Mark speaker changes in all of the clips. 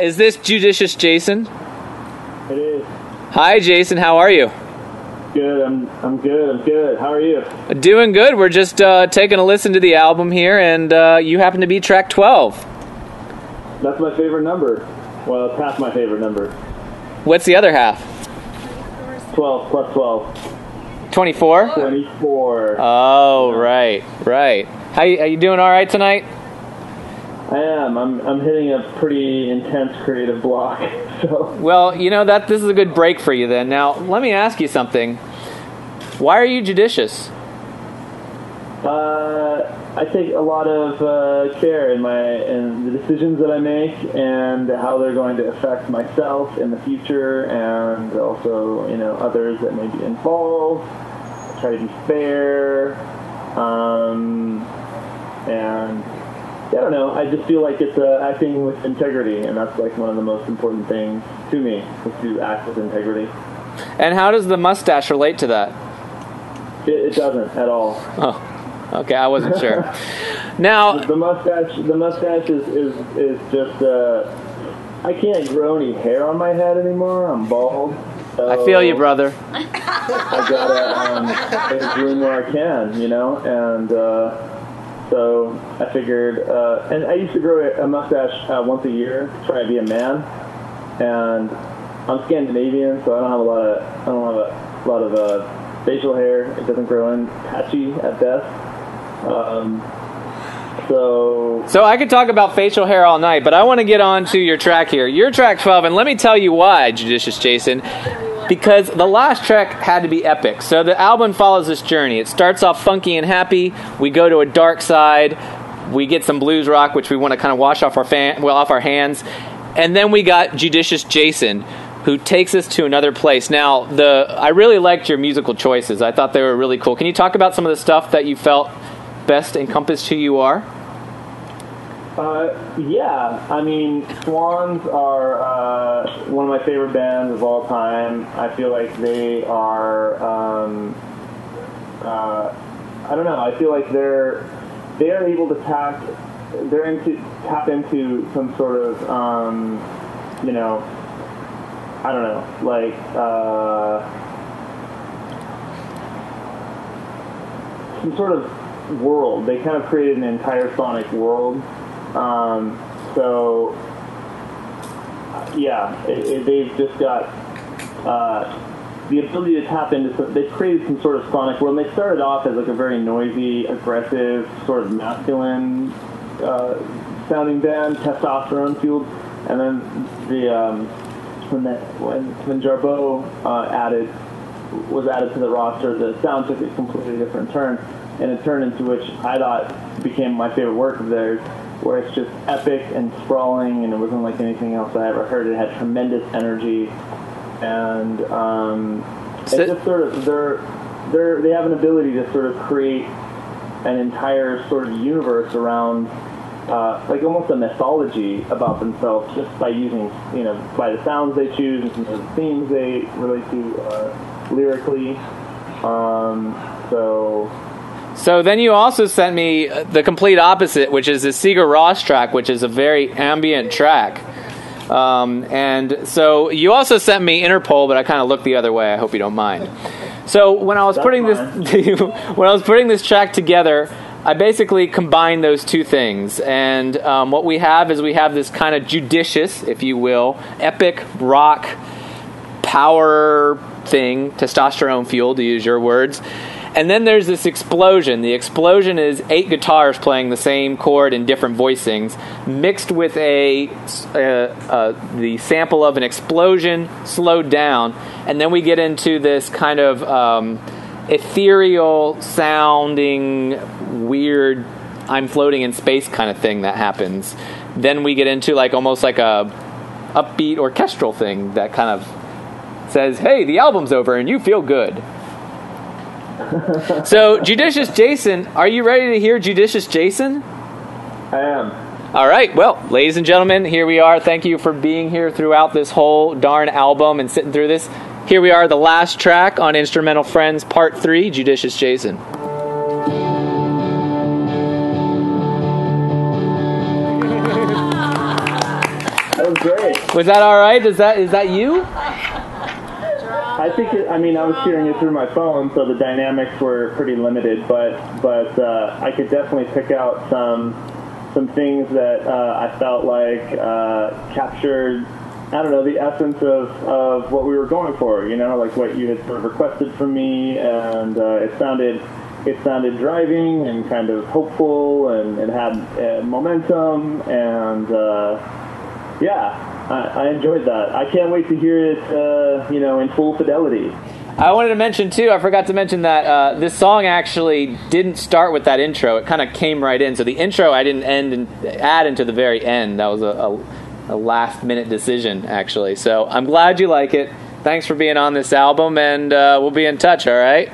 Speaker 1: Is this Judicious Jason?
Speaker 2: It is.
Speaker 1: Hi, Jason. How are you?
Speaker 2: Good. I'm good. How are you?
Speaker 1: Doing good. We're just taking a listen to the album here, and you happen to be track 12.
Speaker 2: That's my favorite number. Well, it's half my favorite number.
Speaker 1: What's the other half?
Speaker 2: 12 plus 12.
Speaker 1: 24?
Speaker 2: 24.
Speaker 1: Oh, right. How you doing all right tonight?
Speaker 2: I am. I'm hitting a pretty intense creative block. So.
Speaker 1: Well, you know, this is a good break for you then. Now, let me ask you something. Why are you judicious?
Speaker 2: I take a lot of care in the decisions that I make and how they're going to affect myself in the future and also, others that may be involved. I try to be fair. And I don't know. I just feel like it's acting with integrity, and that's like one of the most important things to me, is to act with integrity.
Speaker 1: And how does the mustache relate to that?
Speaker 2: It doesn't at all.
Speaker 1: Oh, okay. I wasn't sure. Now,
Speaker 2: the mustache is just. I can't grow any hair on my head anymore. I'm bald. So
Speaker 1: I feel you, brother.
Speaker 2: I gotta make room where I can, and. So I figured, and I used to grow a mustache once a year to try to be a man. And I'm Scandinavian, so I don't have a lot of facial hair. It doesn't grow in, patchy at best. So
Speaker 1: I could talk about facial hair all night, but I want to get on to your track here. Your track 12, and let me tell you why, Judicious Jason. Because the last track had to be epic. So the album follows this journey. It starts off funky and happy. We go to a dark side. We get some blues rock, which we want to kind of wash off our hands. And then we got Judicious Jason, who takes us to another place. Now, I really liked your musical choices. I thought they were really cool. Can you talk about some of the stuff that you felt best encompassed who you are?
Speaker 2: Yeah, I mean, Swans are one of my favorite bands of all time. I feel like they are, I don't know, I feel like they are able to tap into some sort of, I don't know, like, some sort of world. They kind of created an entire sonic world. They've just got the ability to tap into they've created some sort of sonic world. And they started off as like a very noisy, aggressive, sort of masculine sounding band, testosterone fueled, and then when Jarboe was added to the roster, the sound took a completely different turn, and it turned into which I thought became my favorite work of theirs, where it's just epic and sprawling, and it wasn't like anything else I ever heard. It had tremendous energy, and it's just sort of they have an ability to sort of create an entire sort of universe around, like almost a mythology about themselves, just by using, by the sounds they choose and some of the themes they relate to lyrically.
Speaker 1: So then you also sent me the complete opposite, which is the Sigur Rós track, which is a very ambient track. And so you also sent me Interpol, but I kind of looked the other way. I hope you don't mind. So when I was putting this track together, I basically combined those two things. And what we have is this kind of judicious, if you will, epic rock power thing, testosterone fuel, to use your words. And then there's this explosion. The explosion is 8 guitars playing the same chord in different voicings, mixed with the sample of an explosion slowed down, and then we get into this kind of ethereal sounding, weird, I'm floating in space kind of thing that happens. Then we get into almost like a upbeat orchestral thing that kind of says, hey, the album's over and you feel good. So, Judicious Jason, are you ready to hear Judicious Jason?
Speaker 2: I am.
Speaker 1: All right. Well, ladies and gentlemen, here we are. Thank you for being here throughout this whole darn album and sitting through this. Here we are, the last track on Instrumental Friends Part 3, Judicious Jason.
Speaker 2: That was great.
Speaker 1: Was that all right? Is that you?
Speaker 2: I think I was hearing it through my phone, so the dynamics were pretty limited. But I could definitely pick out some things that I felt like captured, I don't know, the essence of what we were going for. Like what you had sort of requested from me, and it sounded driving and kind of hopeful, and it had momentum, and I enjoyed that. I can't wait to hear it, in full fidelity.
Speaker 1: I wanted to mention, too, I forgot to mention that this song actually didn't start with that intro. It kind of came right in. So the intro I didn't add into the very end. That was a last-minute decision, actually. So I'm glad you like it. Thanks for being on this album, and we'll be in touch, all right?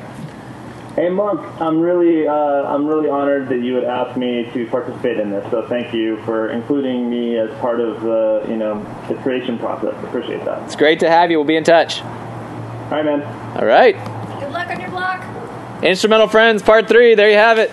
Speaker 2: Hey, Monk, I'm really honored that you would ask me to participate in this. So thank you for including me as part of the creation process. Appreciate that.
Speaker 1: It's great to have you. We'll be in touch.
Speaker 2: All right, man.
Speaker 1: All right.
Speaker 3: Good luck on your block.
Speaker 1: Instrumental Friends, Part 3. There you have it.